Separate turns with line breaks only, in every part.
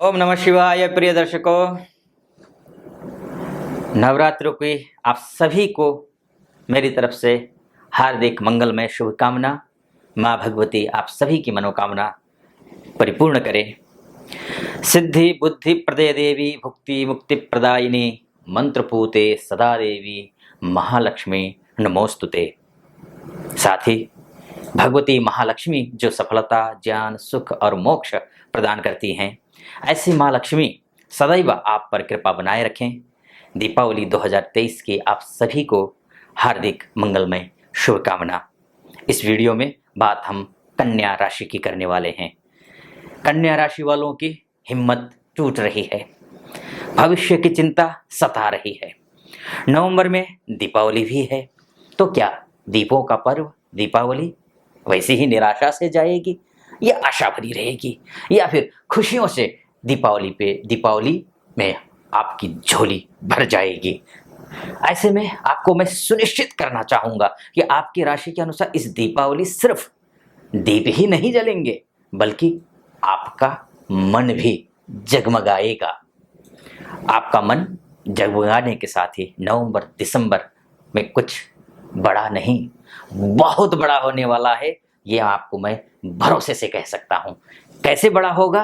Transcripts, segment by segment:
ओम नमः शिवाय। प्रिय दर्शकों, नवरात्रों की आप सभी को मेरी तरफ से हार्दिक मंगलमय शुभकामना। माँ भगवती आप सभी की मनोकामना परिपूर्ण करे। सिद्धि बुद्धि प्रदे देवी भुक्ति मुक्ति प्रदायिनी मंत्रपूते सदा देवी महालक्ष्मी नमोस्तुते। साथ ही भगवती महालक्ष्मी जो सफलता, ज्ञान, सुख और मोक्ष प्रदान करती हैं, ऐसी माँ लक्ष्मी सदैव आप पर कृपा बनाए रखें। दीपावली 2023 की आप सभी को हार्दिक मंगलमय शुभकामना। इस वीडियो में बात हम कन्या राशि की करने वाले हैं। कन्या राशि वालों की हिम्मत टूट रही है, भविष्य की चिंता सता रही है। नवंबर में दीपावली भी है, तो क्या दीपों का पर्व दीपावली वैसे ही निराशा से जाएगी या आशा भरी रहेगी, या फिर खुशियों से दीपावली में आपकी झोली भर जाएगी? ऐसे में आपको मैं सुनिश्चित करना चाहूँगा कि आपकी राशि के अनुसार इस दीपावली सिर्फ दीप ही नहीं जलेंगे, बल्कि आपका मन भी जगमगाएगा। आपका मन जगमगाने के साथ ही नवंबर दिसंबर में कुछ बड़ा नहीं, बहुत बड़ा होने वाला है। ये आपको मैं भरोसे से कह सकता हूँ। कैसे बड़ा होगा,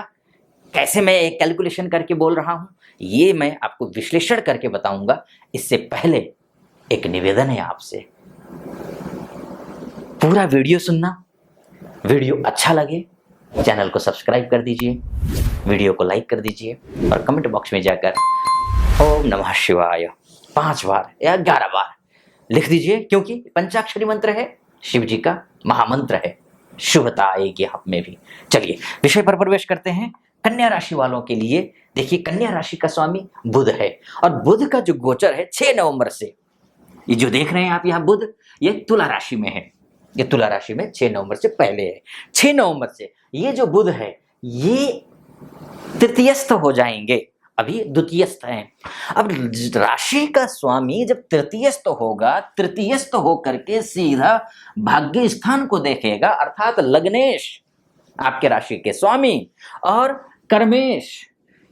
कैसे मैं एक कैलकुलेशन करके बोल रहा हूँ, ये मैं आपको विश्लेषण करके बताऊंगा। इससे पहले एक निवेदन है आपसे, पूरा वीडियो सुनना। वीडियो अच्छा लगे चैनल को सब्सक्राइब कर दीजिए, वीडियो को लाइक कर दीजिए और कमेंट बॉक्स में जाकर ओम नमः शिवाय 5 बार या 11 बार लिख दीजिए, क्योंकि पंचाक्षरी मंत्र है, शिव जी का महामंत्र है, शुभता आएगी आप में भी। चलिए विषय पर प्रवेश करते हैं। कन्या राशि वालों के लिए देखिए, कन्या राशि का स्वामी बुध है और बुध का जो गोचर है 6 नवंबर से, ये जो देख रहे हैं आप यहाँ बुध, ये तुला राशि में है। ये तुला राशि में 6 नवंबर से पहले है। 6 नवंबर से ये जो बुध है ये तृतीयस्थ हो जाएंगे, अभी द्वितीयस्थ हैं। अब राशि का स्वामी जब तृतीयस्थ होगा, तृतीयस्थ होकर के सीधा भाग्य स्थान को देखेगा, अर्थात लग्नेश आपके राशि के स्वामी और कर्मेश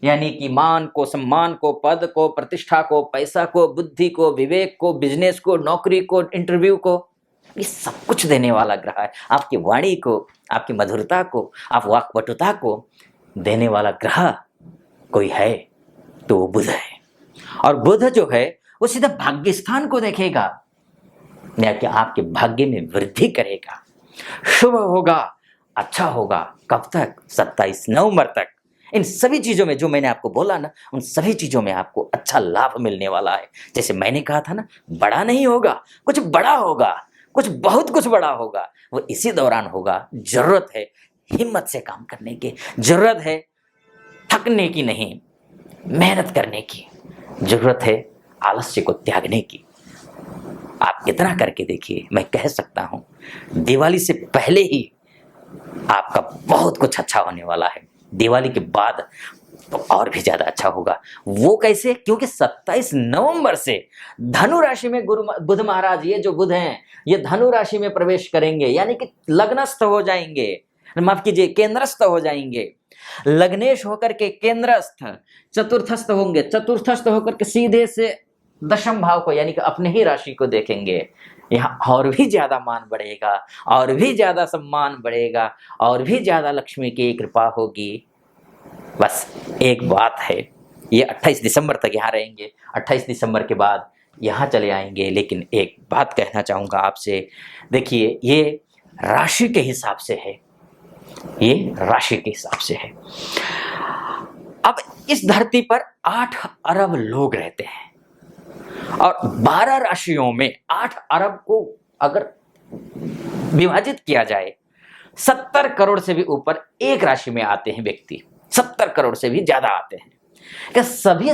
यानी कि मान को, सम्मान को, पद को, प्रतिष्ठा को, पैसा को, बुद्धि को, विवेक को, बिजनेस को, नौकरी को, इंटरव्यू को, ये सब कुछ देने वाला ग्रह है। आपकी वाणी को, आपकी मधुरता को, आप वाक्पटुता को देने वाला ग्रह कोई है तो वो बुध है। और बुध जो है वो सीधा भाग्य स्थान को देखेगा, यानी कि आपके भाग्य में वृद्धि करेगा, शुभ होगा, अच्छा होगा। कब तक? 27 नवंबर तक। इन सभी चीजों में जो मैंने आपको बोला ना, उन सभी चीजों में आपको अच्छा लाभ मिलने वाला है। जैसे मैंने कहा था ना, बड़ा नहीं होगा, कुछ बड़ा होगा, कुछ बहुत कुछ बड़ा होगा, वो इसी दौरान होगा। जरूरत है हिम्मत से काम करने की, जरूरत है थकने की नहीं, मेहनत करने की, जरूरत है आलस्य को त्यागने की। आप इतना करके देखिए, मैं कह सकता हूं दिवाली से पहले ही आपका बहुत कुछ अच्छा होने वाला है। दिवाली के बाद तो और भी ज्यादा अच्छा होगा। वो कैसे? क्योंकि 27 नवंबर से धनु राशि में बुध महाराज, ये जो बुध हैं, ये धनु राशि में प्रवेश करेंगे, यानी कि लग्नस्थ हो जाएंगे, माफ कीजिए केंद्रस्थ हो जाएंगे। लग्नेश होकर के केंद्रस्थ चतुर्थस्थ होंगे, चतुर्थस्थ होकर के सीधे से दशम भाव को यानी कि अपने ही राशि को देखेंगे। यहाँ और भी ज्यादा मान बढ़ेगा, और भी ज्यादा सम्मान बढ़ेगा, और भी ज्यादा लक्ष्मी की कृपा होगी। बस एक बात है, ये 28 दिसंबर तक यहाँ रहेंगे, 28 दिसंबर के बाद यहाँ चले आएंगे। लेकिन एक बात कहना चाहूँगा आपसे, देखिए ये राशि के हिसाब से है, ये राशि के हिसाब से है। अब इस धरती पर 8 अरब लोग रहते हैं और 12 राशियों में 8 अरब को अगर विभाजित किया जाए, 70 करोड़ से भी ऊपर एक राशि में आते हैं व्यक्ति, 70 करोड़ से भी ज्यादा आते हैं। क्या सभी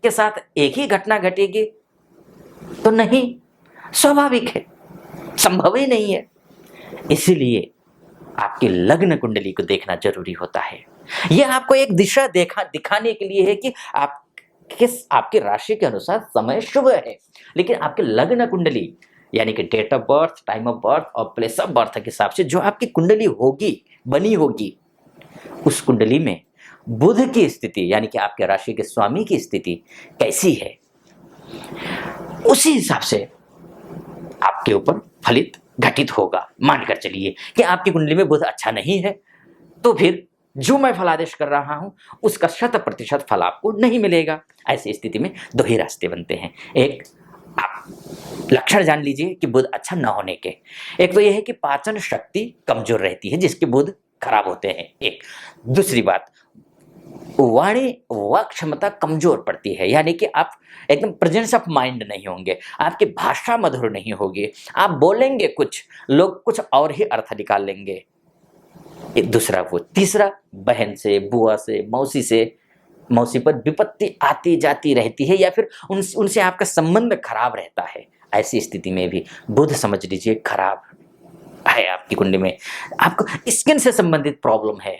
के साथ एक ही घटना घटेगी? तो नहीं, स्वाभाविक है, संभव ही नहीं है। इसलिए आपकी लग्न कुंडली को देखना जरूरी होता है। यह आपको एक दिशा दिखाने के लिए है कि आपकी राशि के अनुसार समय शुभ है, लेकिन आपके लग्न कुंडली यानी कि date of birth, time of birth और प्लेस ऑफ बर्थ के हिसाब से जो आपकी कुंडली होगी, बनी होगी, उस कुंडली में बुध की स्थिति यानी कि आपके राशि के स्वामी की स्थिति कैसी है, उसी हिसाब से आपके ऊपर फलित घटित होगा। मानकर चलिए कि आपकी कुंडली में बुध अच्छा नहीं है, तो फिर जो मैं फलादेश कर रहा हूं उसका 100% फल आपको नहीं मिलेगा। ऐसी स्थिति में दो ही रास्ते बनते हैं। एक, आप लक्षण जान लीजिए कि बुध अच्छा न होने के। एक तो यह है कि पाचन शक्ति कमजोर रहती है जिसके बुध खराब होते हैं। एक दूसरी बात, वाणी वाक क्षमता कमजोर पड़ती है, यानी कि आप एकदम प्रेजेंस ऑफ माइंड नहीं होंगे, आपकी भाषा मधुर नहीं होगी, आप बोलेंगे कुछ, लोग कुछ और ही अर्थ निकाल लेंगे। एक दूसरा वो। तीसरा, बहन से, बुआ से, मौसी पर विपत्ति आती जाती रहती है, या फिर उनसे आपका संबंध खराब रहता है। ऐसी स्थिति में भी बुध समझ लीजिए खराब है आपकी कुंडली में। आपको स्किन से संबंधित प्रॉब्लम है,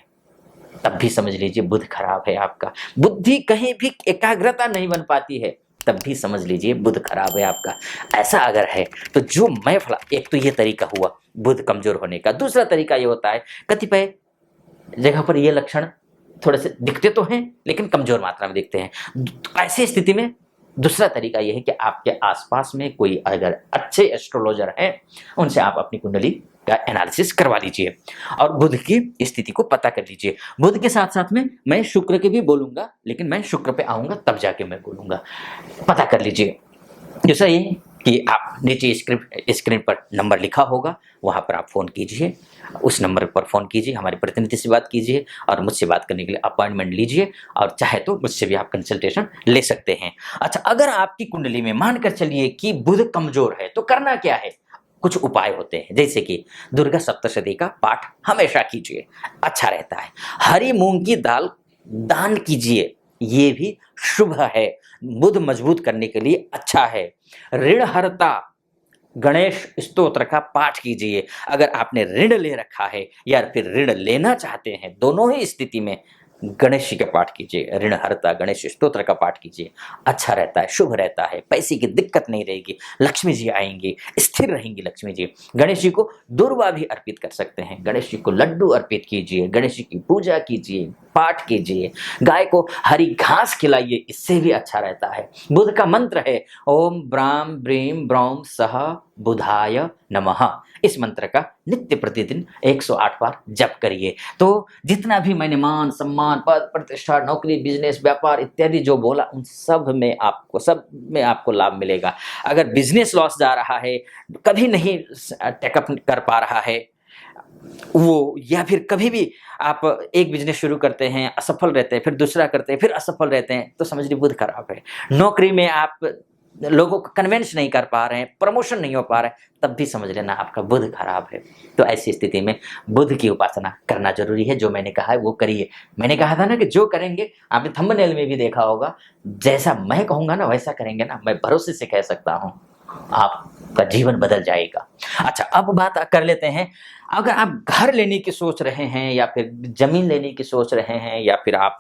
तब भी समझ लीजिए बुध खराब है आपका। बुद्धि कहीं भी एकाग्रता नहीं बन पाती है, तब भी समझ लीजिए बुध खराब है आपका। ऐसा अगर है तो जो मैं फला, एक तो ये तरीका हुआ बुध कमजोर होने का। दूसरा तरीका ये होता है, कतिपय जगह पर ये लक्षण थोड़े से दिखते तो हैं लेकिन कमजोर मात्रा में दिखते हैं। ऐसी स्थिति में दूसरा तरीका यह है कि आपके आसपास में कोई अगर अच्छे एस्ट्रोलॉजर हैं, उनसे आप अपनी कुंडली का एनालिसिस करवा लीजिए और बुध की स्थिति को पता कर लीजिए। बुध के साथ साथ में मैं शुक्र के भी बोलूंगा, लेकिन मैं शुक्र पे आऊंगा तब जाके मैं बोलूंगा। पता कर लीजिए। दूसरा ये कि आप नीचे स्क्रीन पर नंबर लिखा होगा, वहां पर आप फोन कीजिए, उस नंबर पर फोन कीजिए, हमारे प्रतिनिधि से बात कीजिए और मुझसे बात करने के लिए अपॉइंटमेंट लीजिए, और चाहे तो मुझसे भी आप कंसल्टेशन ले सकते हैं। अच्छा, अगर आपकी कुंडली में मानकर चलिए कि बुध कमजोर है तो करना क्या है? कुछ उपाय होते हैं, जैसे कि दुर्गा सप्तशती का पाठ हमेशा कीजिए, अच्छा रहता है। हरी मूंग की दाल दान कीजिए, ये भी शुभ है, बुध मजबूत करने के लिए अच्छा है। ऋणहर्ता गणेश स्तोत्र का पाठ कीजिए। अगर आपने ऋण ले रखा है या फिर ऋण लेना चाहते हैं, दोनों ही स्थिति में गणेश जी का पाठ कीजिए, ऋणहर्ता गणेश स्तोत्र का पाठ कीजिए, अच्छा रहता है, शुभ रहता है, पैसे की दिक्कत नहीं रहेगी, लक्ष्मी जी आएंगी, स्थिर रहेंगी लक्ष्मी जी। गणेश जी को दूर्वा भी अर्पित कर सकते हैं, गणेश जी को लड्डू अर्पित कीजिए, गणेश जी की पूजा कीजिए, पाठ कीजिए, गाय को हरी घास खिलाइए, इससे भी अच्छा रहता है। बुध का मंत्र है ओम ब्राम ब्रीम ब्रौम सह बुधाय नमः। इस मंत्र का नित्य प्रतिदिन 108 बार जप करिए। तो जितना भी मैंने मान सम्मान पद प्रतिष्ठा नौकरी बिजनेस व्यापार इत्यादि जो बोला, उन सब में आपको लाभ मिलेगा। अगर बिजनेस लॉस जा रहा है, कभी नहीं टेकअप कर पा रहा है वो, या फिर कभी भी आप एक बिजनेस शुरू करते हैं असफल रहते हैं, फिर दूसरा करते हैं फिर असफल रहते हैं, तो समझ लीजिए बुध खराब है। नौकरी में आप लोगों को कन्विंस नहीं कर पा रहे हैं, प्रमोशन नहीं हो पा रहा है, तब भी समझ लेना आपका बुध खराब है। तो ऐसी स्थिति में बुध की उपासना करना जरूरी है। जो मैंने कहा है वो करिए। मैंने कहा था ना कि जो करेंगे, आपने थंबनेल में भी देखा होगा, जैसा मैं कहूंगा ना वैसा करेंगे ना, मैं भरोसे से कह सकता हूं आपका जीवन बदल जाएगा। अच्छा, अब बात कर लेते हैं, अगर आप घर लेने की सोच रहे हैं या फिर जमीन लेने की सोच रहे हैं, या फिर आप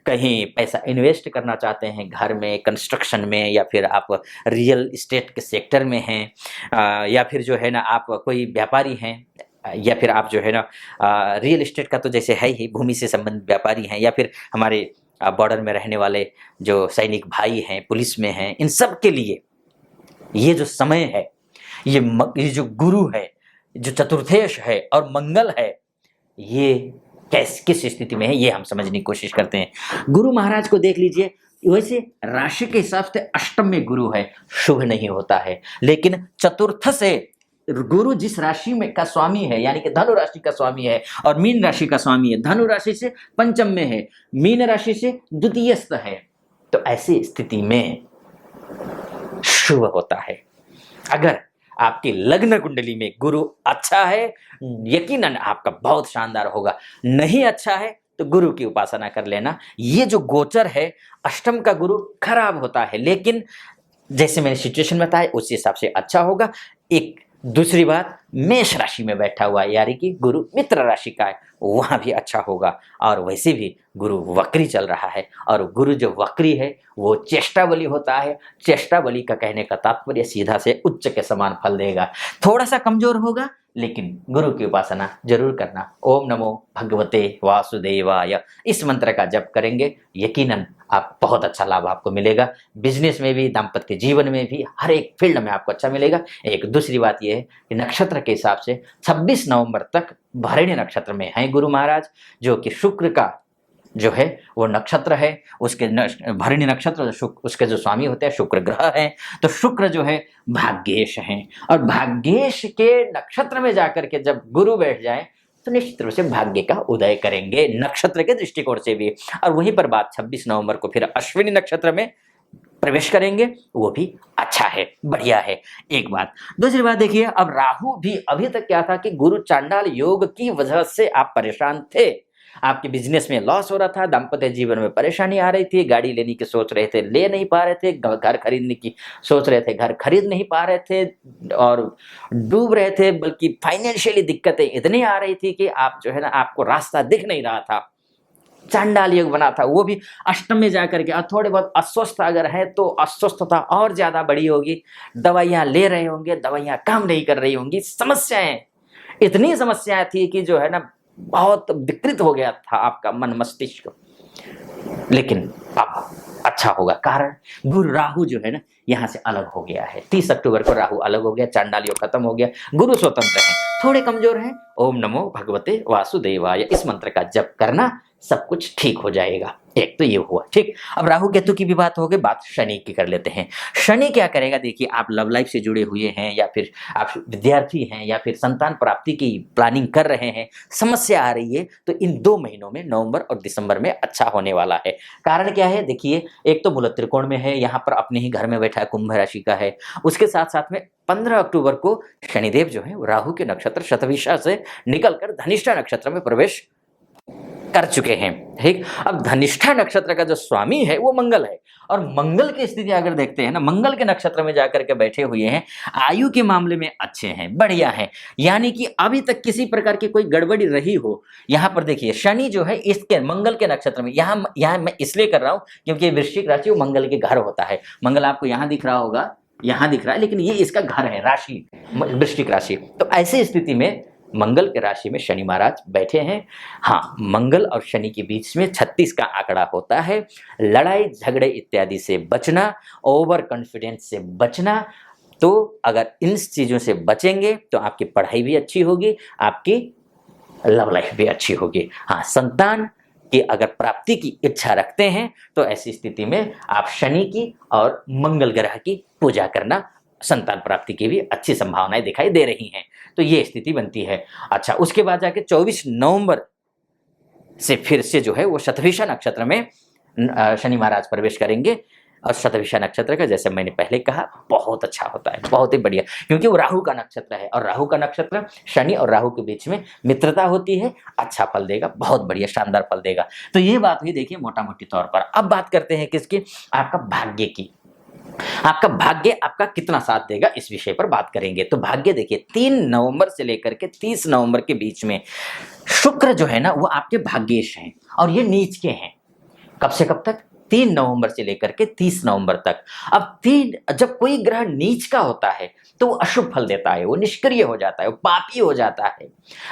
कहीं पैसा इन्वेस्ट करना चाहते हैं घर में, कंस्ट्रक्शन में, या फिर आप रियल एस्टेट के सेक्टर में हैं, या फिर जो है ना आप कोई व्यापारी हैं, या फिर आप जो है ना रियल एस्टेट का तो जैसे है ही, भूमि से संबंधित व्यापारी हैं, या फिर हमारे बॉर्डर में रहने वाले जो सैनिक भाई हैं, पुलिस में हैं, इन सब के लिए ये जो समय है, ये जो गुरु है, जो चतुर्थेश है और मंगल है, ये किस स्थिति में है ये हम समझने की कोशिश करते हैं। गुरु महाराज को देख लीजिए, वैसे राशि के हिसाब से अष्टम में गुरु है, शुभ नहीं होता है, लेकिन चतुर्थ से गुरु जिस राशि में का स्वामी है, यानी कि धनु राशि का स्वामी है और मीन राशि का स्वामी है, धनु राशि से पंचम में है, मीन राशि से द्वितीयस्थ है, तो ऐसी स्थिति में शुभ होता है। अगर आपकी लग्न कुंडली में गुरु अच्छा है, यकीनन आपका बहुत शानदार होगा। नहीं अच्छा है तो गुरु की उपासना कर लेना। ये जो गोचर है, अष्टम का गुरु खराब होता है, लेकिन जैसे मैंने सिचुएशन बताया उस हिसाब से अच्छा होगा। एक दूसरी बात, मेष राशि में बैठा हुआ है, यानी कि गुरु मित्र राशि का है, वहां भी अच्छा होगा। और वैसे भी गुरु वक्री चल रहा है, और गुरु जो वक्री है वो चेष्टा बली होता है। चेष्टा बली का कहने का तात्पर्य सीधा से उच्च के समान फल देगा। थोड़ा सा कमजोर होगा, लेकिन गुरु की उपासना जरूर करना। ओम नमो भगवते वासुदेवाय इस मंत्र का जप करेंगे, यकीनन आप बहुत अच्छा लाभ आपको मिलेगा। बिजनेस में भी, दाम्पत्य जीवन में भी, हर एक फील्ड में आपको अच्छा मिलेगा। एक दूसरी बात यह है कि नक्षत्र के हिसाब से 26 नवंबर तक भरणी नक्षत्र में हैं गुरु महाराज, जो कि शुक्र का जो है वो नक्षत्र है। उसके भरणी नक्षत्र उसके जो स्वामी होते हैं शुक्र ग्रह हैं। तो शुक्र जो है भाग्येश हैं, और भाग्येश के नक्षत्र में जाकर के जब गुरु बैठ जाए तो निश्चित रूप से भाग्य का उदय करेंगे नक्षत्र के दृष्टिकोण से भी। और वहीं पर बात 26 नवंबर को फिर अश्विनी नक्षत्र में प्रवेश करेंगे, वो भी अच्छा है, बढ़िया है। एक बात। दूसरी बात देखिए, अब राहु भी अभी तक क्या था कि गुरु चांडाल योग की वजह से आप परेशान थे, आपके बिजनेस में लॉस हो रहा था, दाम्पत्य जीवन में परेशानी आ रही थी, गाड़ी लेने की सोच रहे थे ले नहीं पा रहे थे, घर खरीदने की सोच रहे थे घर खरीद नहीं पा रहे थे, और डूब रहे थे, बल्कि फाइनेंशियली दिक्कतें इतनी आ रही थी कि आप जो है ना, आपको रास्ता दिख नहीं रहा था। चांडाल योग बना था, वो भी अष्टम में जाकर के। और थोड़े बहुत अस्वस्थ अगर है तो अस्वस्थता और ज्यादा बड़ी होगी, दवाइयां ले रहे होंगे, दवाइयां काम नहीं कर रही होंगी, समस्याएं, इतनी समस्याएं थी कि जो है ना बहुत विकृत हो गया था आपका मन मस्तिष्क। लेकिन अब अच्छा होगा, कारण गुरु राहु जो है ना यहाँ से अलग हो गया है। 30 अक्टूबर को राहु अलग हो गया, चांडाल योग खत्म हो गया, गुरु स्वतंत्र है, थोड़े कमजोर हैं। ओम नमो भगवते वासुदेवाय इस मंत्र का जप करना, सब कुछ ठीक हो जाएगा। एक तो ये हुआ, ठीक। अब राहु केतु की भी बात हो गई, बात शनि की कर लेते हैं। शनि क्या करेगा? देखिए, आप लव लाइफ से जुड़े हुए हैं, या फिर आप विद्यार्थी हैं, या फिर संतान प्राप्ति की प्लानिंग कर रहे हैं, समस्या आ रही है, तो इन 2 महीनों में नवंबर और दिसंबर में अच्छा होने वाला है। कारण क्या है? देखिए, एक तो मूल त्रिकोण में है, यहाँ पर अपने ही घर में बैठा है, कुंभ राशि का है। उसके साथ साथ में 15 अक्टूबर को शनिदेव जो है राहु के नक्षत्र शतभिषा से निकलकर धनिष्ठा नक्षत्र में प्रवेश कर चुके हैं, ठीक। अब धनिष्ठा नक्षत्र का जो स्वामी है वो मंगल है, और मंगल की स्थिति अगर देखते हैं ना, मंगल के नक्षत्र में जाकर के बैठे हुए हैं, आयु के मामले में अच्छे हैं, बढ़िया हैं। यानी कि अभी तक किसी प्रकार की कोई गड़बड़ी रही हो, यहाँ पर देखिए शनि जो है इसके मंगल के नक्षत्र में, यहाँ मैं इसलिए कर रहा हूँ क्योंकि वृश्चिक राशि वो मंगल के घर होता है। मंगल आपको यहाँ दिख रहा होगा, यहाँ दिख रहा है, लेकिन ये इसका घर है, राशि वृश्चिक राशि। तो ऐसी स्थिति में मंगल के राशि में शनि महाराज बैठे हैं। हाँ, मंगल और शनि के बीच में 36 का आंकड़ा होता है। लड़ाई झगड़े इत्यादि से बचना, ओवर कॉन्फिडेंस से बचना। तो अगर इन चीजों से बचेंगे तो आपकी पढ़ाई भी अच्छी होगी, आपकी लव लाइफ भी अच्छी होगी। हाँ, संतान की अगर प्राप्ति की इच्छा रखते हैं तो ऐसी स्थिति में आप शनि की और मंगल ग्रह की पूजा करना, संतान प्राप्ति की भी अच्छी संभावनाएं दिखाई दे रही हैं। तो ये स्थिति बनती है। अच्छा, उसके बाद जाके 24 नवंबर से फिर से जो है वो शतभिषा नक्षत्र में शनि महाराज प्रवेश करेंगे। और शतभिषा नक्षत्र का, जैसे मैंने पहले कहा, बहुत अच्छा होता है, बहुत ही बढ़िया, क्योंकि वो राहु का नक्षत्र है, और राहु का नक्षत्र शनि और राहु के बीच में मित्रता होती है, अच्छा फल देगा, बहुत बढ़िया शानदार फल देगा। तो ये बात हुई देखिए मोटा मोटी तौर पर। अब बात करते हैं किसकी? आपका भाग्य की। आपका भाग्य आपका कितना साथ देगा, इस विषय पर बात करेंगे। तो भाग्य देखिए, 3 नवंबर से लेकर के 30 नवंबर के बीच में शुक्र जो है ना वो आपके भाग्येश हैं, और ये नीच के हैं। कब से कब तक? 3 नवंबर से लेकर के 30 नवंबर तक। अब जब कोई ग्रह नीच का होता है तो वो अशुभ फल देता है, वो निष्क्रिय हो जाता है, वो पापी हो जाता है।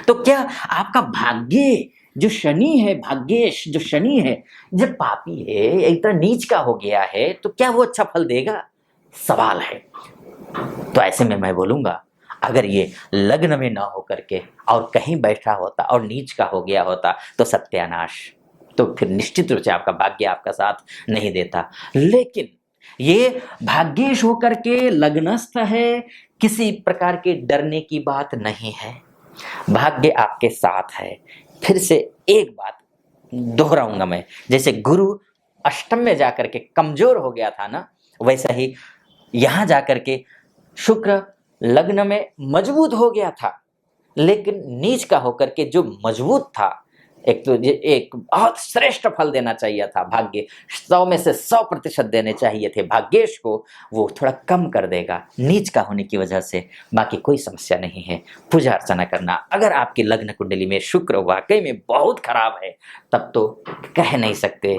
तो क्या आपका भाग्य जो शनि है, भाग्येश जो शनि है, जब पापी है, एक तरह नीच का हो गया है, तो क्या वो अच्छा फल देगा? सवाल है। तो ऐसे में मैं बोलूंगा, अगर ये लग्न में ना हो करके और कहीं बैठा होता और नीच का हो गया होता तो सत्यानाश। तो फिर निश्चित रूप से आपका भाग्य आपका साथ नहीं देता। लेकिन ये भाग्येश होकर के लग्नस्थ है, किसी प्रकार के डरने की बात नहीं है, भाग्य आपके साथ है। फिर से एक बात दोहराऊंगा मैं, जैसे गुरु अष्टम में जाकर के कमजोर हो गया था ना, वैसा ही यहां जाकर के शुक्र लग्न में मजबूत हो गया था, लेकिन नीच का होकर के जो मजबूत था, एक तो एक बहुत श्रेष्ठ फल देना चाहिए था, भाग्य 100 में से 100% देने चाहिए थे भाग्येश को, वो थोड़ा कम कर देगा नीच का होने की वजह से। बाकी कोई समस्या नहीं है। पूजा अर्चना करना, अगर आपकी लग्न कुंडली में शुक्र वाकई में बहुत खराब है तब तो कह नहीं सकते,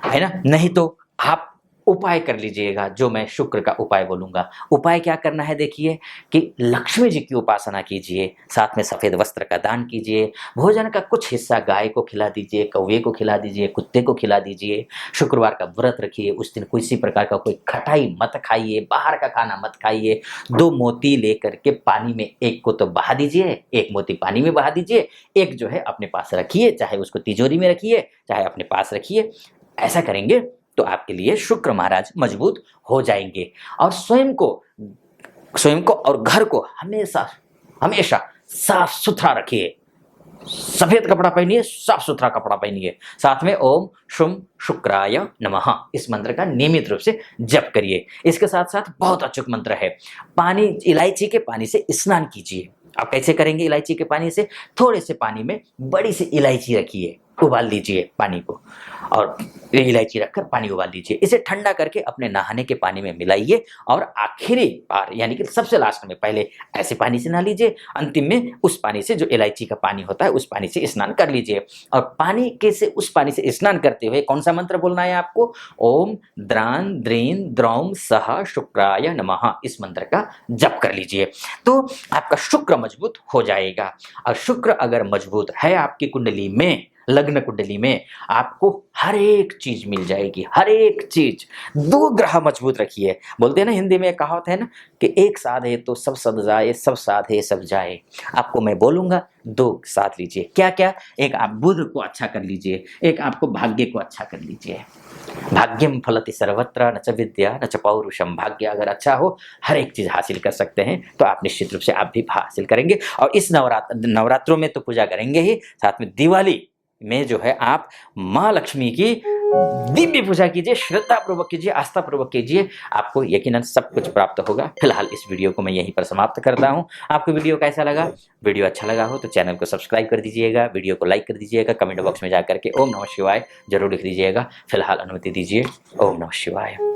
है ना। नहीं तो आप उपाय कर लीजिएगा, जो मैं शुक्र का उपाय बोलूँगा। उपाय क्या करना है देखिए, कि लक्ष्मी जी की उपासना कीजिए, साथ में सफ़ेद वस्त्र का दान कीजिए, भोजन का कुछ हिस्सा गाय को खिला दीजिए, कौवे को खिला दीजिए, कुत्ते को खिला दीजिए। शुक्रवार का व्रत रखिए, उस दिन किसी प्रकार का कोई खटाई मत खाइए, बाहर का खाना मत खाइए। 2 मोती लेकर के पानी में, एक को तो बहा दीजिए, एक मोती पानी में बहा दीजिए, एक जो है अपने पास रखिए, चाहे उसको तिजोरी में रखिए, चाहे अपने पास रखिए। ऐसा करेंगे तो आपके लिए शुक्र महाराज मजबूत हो जाएंगे। और स्वयं को और घर को हमेशा हमेशा साफ सुथरा रखिए। सफेद कपड़ा पहनिए, साफ सुथरा कपड़ा पहनिए, साथ में ओम शुम शुक्राय नमः इस मंत्र का नियमित रूप से जप करिए। इसके साथ साथ बहुत अचूक मंत्र है, पानी, इलायची के पानी से स्नान कीजिए। आप कैसे करेंगे? इलायची के पानी से, थोड़े से पानी में बड़ी सी इलायची रखिए, उबाल लीजिए पानी को, और इलायची रखकर पानी उबाल लीजिए। इसे ठंडा करके अपने नहाने के पानी में मिलाइए, और आखिरी बार यानी कि सबसे लास्ट में, पहले ऐसे पानी से नहा लीजिए, अंतिम में उस पानी से, जो इलायची का पानी होता है, उस पानी से स्नान कर लीजिए। और पानी के से, उस पानी से स्नान करते हुए कौन सा मंत्र बोलना है आपको? ओम द्रान द्रीन द्रौम सह शुक्राय नमः इस मंत्र का जप कर लीजिए, तो आपका शुक्र मजबूत हो जाएगा। और शुक्र अगर मजबूत है आपकी कुंडली में, लग्न कुंडली में, आपको हर एक चीज मिल जाएगी, हर एक चीज। 2 ग्रह मजबूत रखिए। बोलते हैं ना, हिंदी में एक कहावत है ना, कि एक साधे तो सब सद जाए, सब साधे सब जाए। आपको मैं बोलूंगा, 2 साथ लीजिए। क्या क्या? एक आप बुध को अच्छा कर लीजिए, एक आपको भाग्य को अच्छा कर लीजिए। भाग्यम फलति सर्वत्र न च विद्या न च पौरुषम। भाग्य अगर अच्छा हो, हर एक चीज हासिल कर सकते हैं, तो आप निश्चित रूप से आप भी हासिल करेंगे। और इस नवरात्रों में तो पूजा करेंगे ही, साथ में दिवाली में जो है आप माँ लक्ष्मी की दिव्य पूजा कीजिए, श्रद्धा पूर्वक कीजिए, आस्था पूर्वक कीजिए, आपको यकीनन सब कुछ प्राप्त होगा। फिलहाल इस वीडियो को मैं यहीं पर समाप्त करता हूं। आपको वीडियो कैसा लगा? वीडियो अच्छा लगा हो तो चैनल को सब्सक्राइब कर दीजिएगा, वीडियो को लाइक कर दीजिएगा, कमेंट बॉक्स में जाकर के ओम नमः शिवाय जरूर लिख दीजिएगा। फिलहाल अनुमति दीजिए। ओम नमः शिवाय।